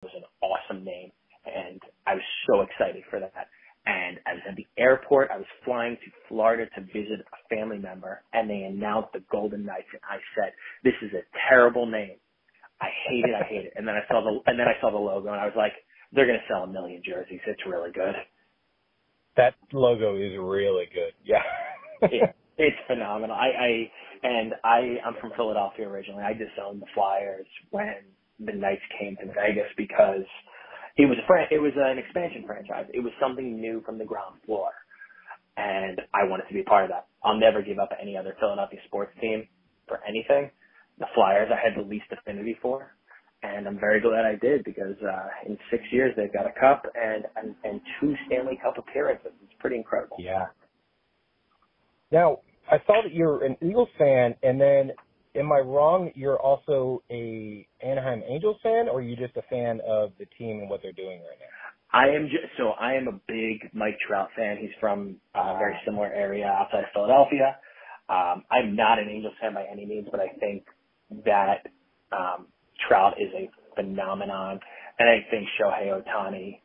was an awesome name, and I was so excited for that. And I was at the airport. I was flying to Florida to visit a family member, and they announced the Golden Knights, and I said, "This is a terrible name. I hate it. I hate it." And then I saw the logo, and I was like, "They're going to sell 1 million jerseys. It's really good." That logo is really good. Yeah. It's phenomenal. I'm from Philadelphia originally. I disowned the Flyers when the Knights came to Vegas because it was an expansion franchise. It was something new from the ground floor, and I wanted to be part of that. I'll never give up any other Philadelphia sports team for anything. The Flyers I had the least affinity for, and I'm very glad I did because in 6 years they've got a cup and 2 Stanley Cup appearances. It's pretty incredible. Yeah. Now, I saw that you're an Eagles fan, and then, am I wrong, you're also a Anaheim Angels fan, or are you just a fan of the team and what they're doing right now? I am a big Mike Trout fan. He's from a very similar area outside of Philadelphia. I'm not an Angels fan by any means, but I think that Trout is a phenomenon, and I think Shohei Ohtani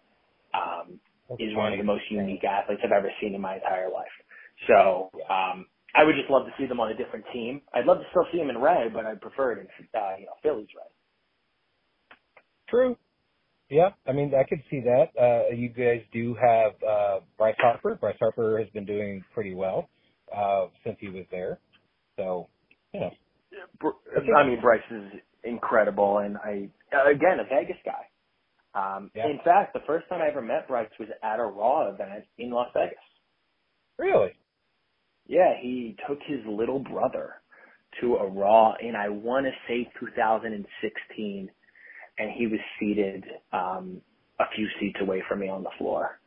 is one of the most unique athletes I've ever seen in my entire life. So I would just love to see them on a different team. I'd love to still see them in red, but I'd prefer it in Phillies red. True. Yeah, I mean, I could see that. You guys do have Bryce Harper. Bryce Harper has been doing pretty well since he was there. So, you know. I mean, Bryce is incredible, and again, a Vegas guy. In fact, the first time I ever met Bryce was at a Raw event in Las Vegas. Really? Yeah, he took his little brother to a Raw in, I want to say, 2016, and he was seated a few seats away from me on the floor.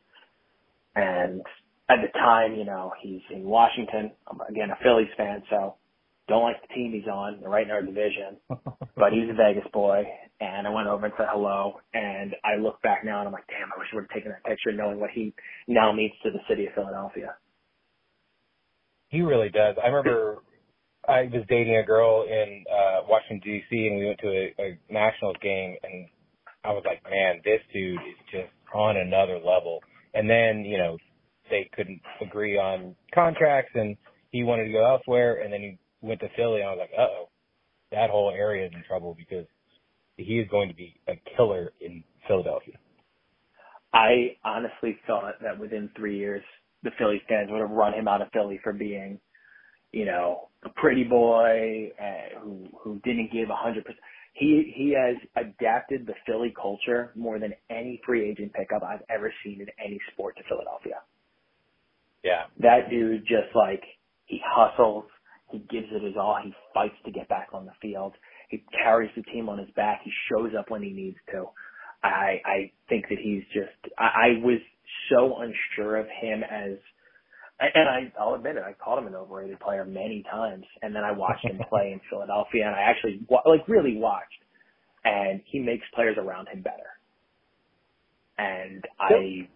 And at the time, he's in Washington. I'm, again, a Phillies fan, so don't like the team he's on. They're right in our division. But he's a Vegas boy, and I went over and said hello. And I look back now, and I'm like, damn, I wish I would have taken that picture knowing what he now means to the city of Philadelphia. He really does. I remember I was dating a girl in Washington, D.C., and we went to a Nationals game, and I was like, man, this dude is just on another level. And then, they couldn't agree on contracts, and he wanted to go elsewhere, and then he went to Philly, and I was like, uh-oh, that whole area is in trouble because he is going to be a killer in Philadelphia. I honestly thought that within 3 years, the Phillies fans would have run him out of Philly for being, a pretty boy who didn't give 100%. He has adapted the Philly culture more than any free agent pickup I've ever seen in any sport to Philadelphia. Yeah. That dude just he hustles, he gives it his all, he fights to get back on the field, he carries the team on his back, he shows up when he needs to. I think that he's just, I was so unsure of him and I'll admit it, I called him an overrated player many times, and then I watched him play in Philadelphia, and I actually, really watched, and he makes players around him better. And they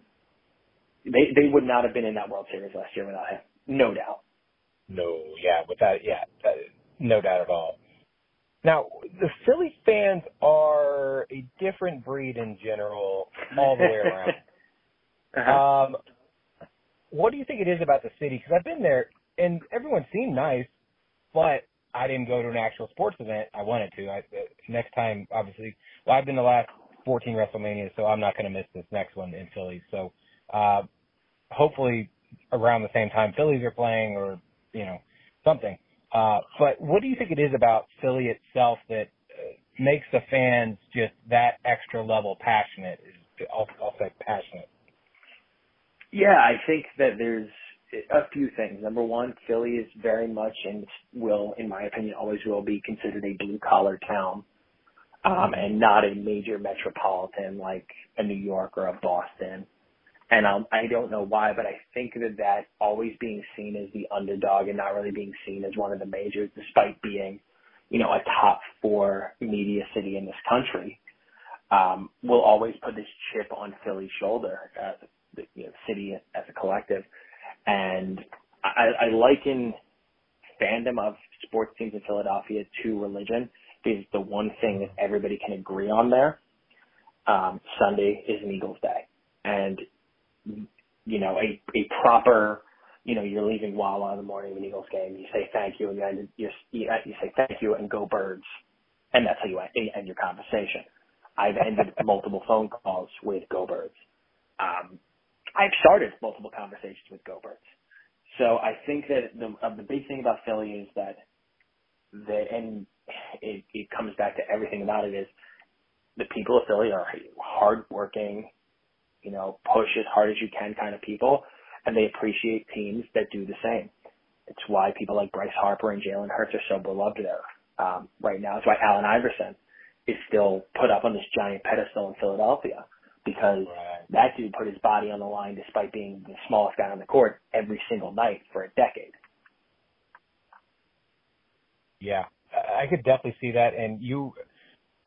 would not have been in that World Series last year without him, no doubt. No, no doubt at all. Now, the Philly fans are a different breed in general, all the way around. Uh-huh. What do you think it is about the city? Because I've been there, and everyone seemed nice, but I didn't go to an actual sports event. I wanted to. Next time, obviously, I've been to the last 14 WrestleManias, so I'm not going to miss this next one in Philly. So hopefully around the same time Phillies are playing or, something. But what do you think it is about Philly itself that makes the fans just that extra level passionate? I'll say passionate. Yeah, I think that there's a few things. Number one, Philly is very much and will, in my opinion, always will be considered a blue-collar town and not a major metropolitan like a New York or a Boston. And I don't know why, but I think that always being seen as the underdog and not really being seen as one of the majors, despite being, a top 4 media city in this country, will always put this chip on Philly's shoulder, the city as a collective. And I liken fandom of sports teams in Philadelphia to religion. Is the one thing that everybody can agree on there. Sunday is an Eagles day. And, you know, a proper, you know, you're leaving Wawa in the morning of an Eagles game, you say thank you, and then you say thank you and go Birds. And that's how you end your conversation. I've ended multiple phone calls with Go Birds. I've started multiple conversations with Go Birds. So I think that the big thing about Philly is that and it comes back to everything about it is the people of Philly are hardworking, you know, push as hard as you can kind of people, and they appreciate teams that do the same. It's why people like Bryce Harper and Jalen Hurts are so beloved there right now. It's why Allen Iverson is still put up on this giant pedestal in Philadelphia, because that dude put his body on the line despite being the smallest guy on the court every single night for a decade. Yeah, I could definitely see that. And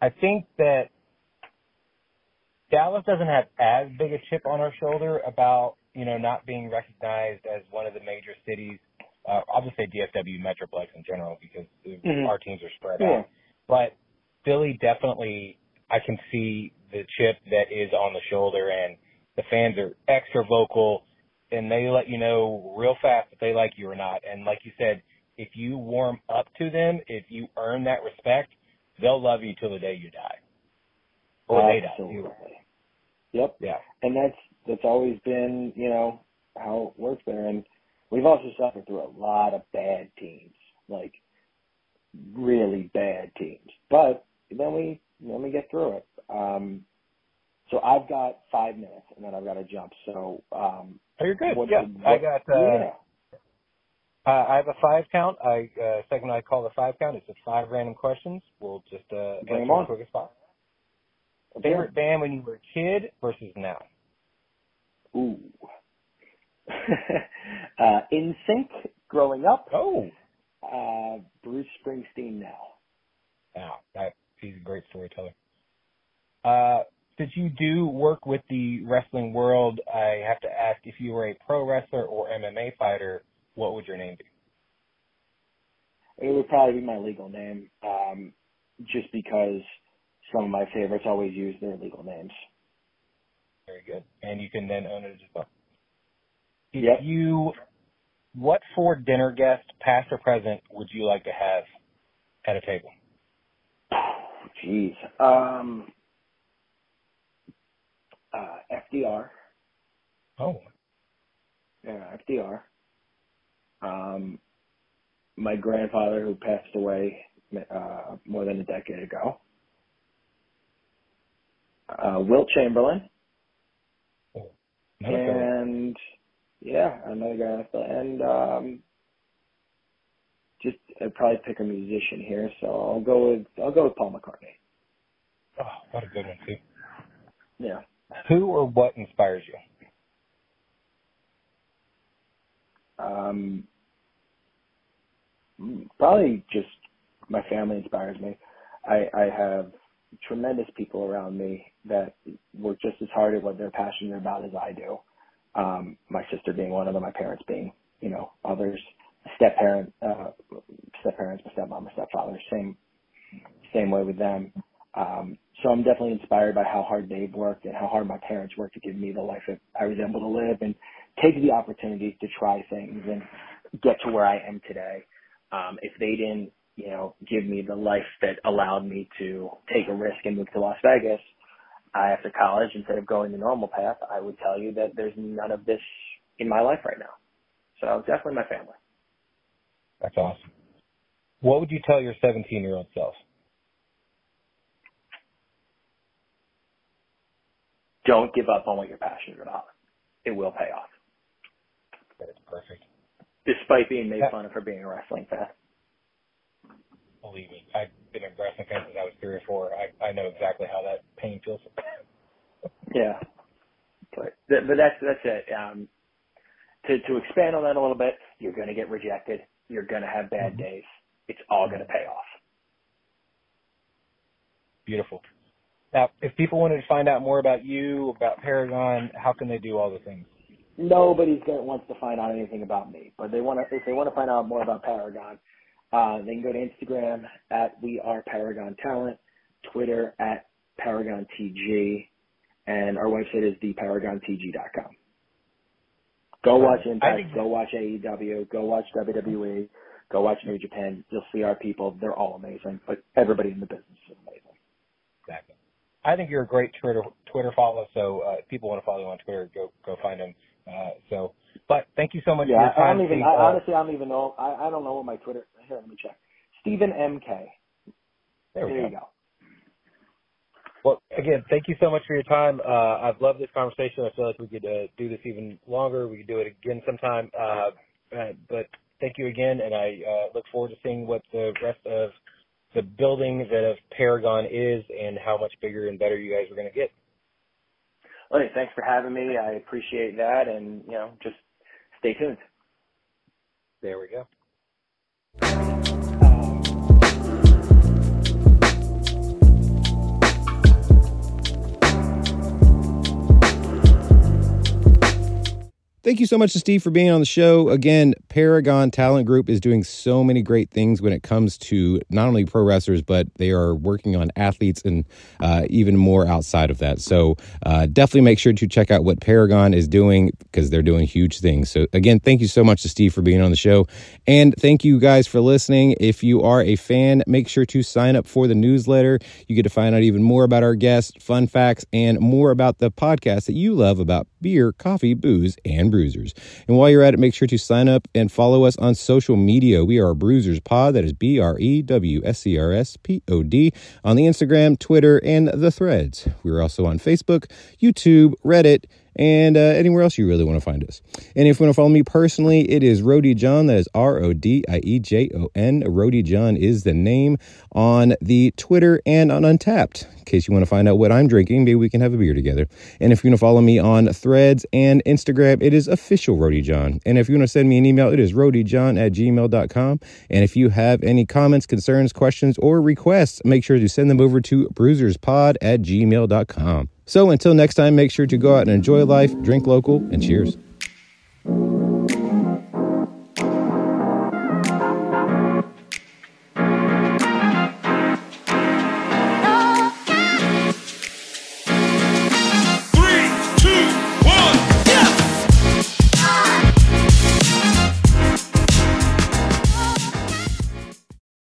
I think that Dallas doesn't have as big a chip on our shoulder about, you know, not being recognized as one of the major cities. I'll just say DFW Metroplex in general, because our teams are spread out. But Philly definitely, I can see the chip that is on the shoulder, and the fans are extra vocal, and they let you know real fast if they like you or not. And like you said, if you warm up to them, if you earn that respect, they'll love you till the day you die. Or they die. Yep. Yeah. And that's always been, you know, how it works there. And we've also suffered through a lot of bad teams, like really bad teams. But then we get through it. So I've got 5 minutes, and then I've got to jump. So you're good. I have a 5 count. Second I call the 5 count. It's just 5 random questions. We'll just answer as quick as possible. Favorite band when you were a kid versus now? Ooh. In Sync growing up. Oh. Bruce Springsteen now. Wow, he's a great storyteller. Since you do work with the wrestling world, I have to ask, if you were a pro wrestler or MMA fighter, what would your name be? It would probably be my legal name, just because some of my favorites always use their legal names. Very good. And you can then own it as well. Yep. What 4 dinner guests, past or present, would you like to have at a table? Jeez. FDR. Oh. Yeah, FDR. My grandfather, who passed away more than a decade ago. Wilt Chamberlain. Oh. And another guy. And I'd probably pick a musician here, so I'll go with Paul McCartney. Oh, what a good one too. Yeah. Who or what inspires you? Probably just my family inspires me. I have tremendous people around me that work just as hard at what they're passionate about as I do. My sister being one of them, my parents being, you know, others. Step-parents, my stepmom, my stepfather, same way with them. So I'm definitely inspired by how hard they've worked and how hard my parents worked to give me the life that I was able to live and take the opportunities to try things and get to where I am today. If they didn't, you know, give me the life that allowed me to take a risk and move to Las Vegas after college instead of going the normal path, I would tell you that there's none of this in my life right now. So definitely my family. That's awesome. What would you tell your 17-year-old self? Don't give up on what you're passionate about. It will pay off. That's perfect. Despite being made fun of for being a wrestling fan. Believe me, I've been a wrestling fan since I was 3 or 4. I know exactly how that pain feels. Yeah. But that's it. To expand on that a little bit, you're going to get rejected. You're going to have bad days. It's all going to pay off. Beautiful. Now, if people wanted to find out more about you, about Paragon, how can they do all the things? Nobody wants to find out anything about me, but if they want to find out more about Paragon, they can go to Instagram at We Are Paragon Talent, Twitter at Paragon TG, and our website is theparagontg.com. Go watch Impact, go watch AEW, go watch WWE, go watch New Japan. You'll see our people. They're all amazing. But everybody in the business is amazing. Exactly. I think you're a great Twitter follow, so if people want to follow you on Twitter, go find them. But thank you so much for your time. Honestly, I don't even know. I don't know what my Twitter. Here, let me check. Stephen MK. There you go. Well, again, thank you so much for your time. I've loved this conversation. I feel like we could do this even longer. We could do it again sometime. But thank you again, and I look forward to seeing what the rest of the building that of Paragon is and how much bigger and better you guys are going to get. Well, hey, thanks for having me. I appreciate that, and just stay tuned. There we go. Thank you so much to Steve for being on the show. Again, Paragon Talent Group is doing so many great things when it comes to not only pro wrestlers, but they are working on athletes and even more outside of that. So definitely make sure to check out what Paragon is doing because they're doing huge things. So again, thank you so much to Steve for being on the show. And thank you guys for listening. If you are a fan, make sure to sign up for the newsletter. You get to find out even more about our guests, fun facts, and more about the podcast that you love about beer, coffee, booze, and Brewsers. And while you're at it, make sure to sign up and follow us on social media. We are Brewsers Pod. That is BREWSCRSPOD on the Instagram, Twitter, and the Threads. We're also on Facebook, YouTube, Reddit, and anywhere else you really want to find us. And if you want to follow me personally, it is Rody John. That is RODIEJON. Rody John is the name on the Twitter and on Untapped. In case you want to find out what I'm drinking, maybe we can have a beer together. And if you want to follow me on Threads and Instagram, it is official Rody John. And if you want to send me an email, it is rodyjohn@gmail.com. And if you have any comments, concerns, questions, or requests, make sure to send them over to brewserspod@gmail.com. So until next time, make sure to go out and enjoy life, drink local, and cheers.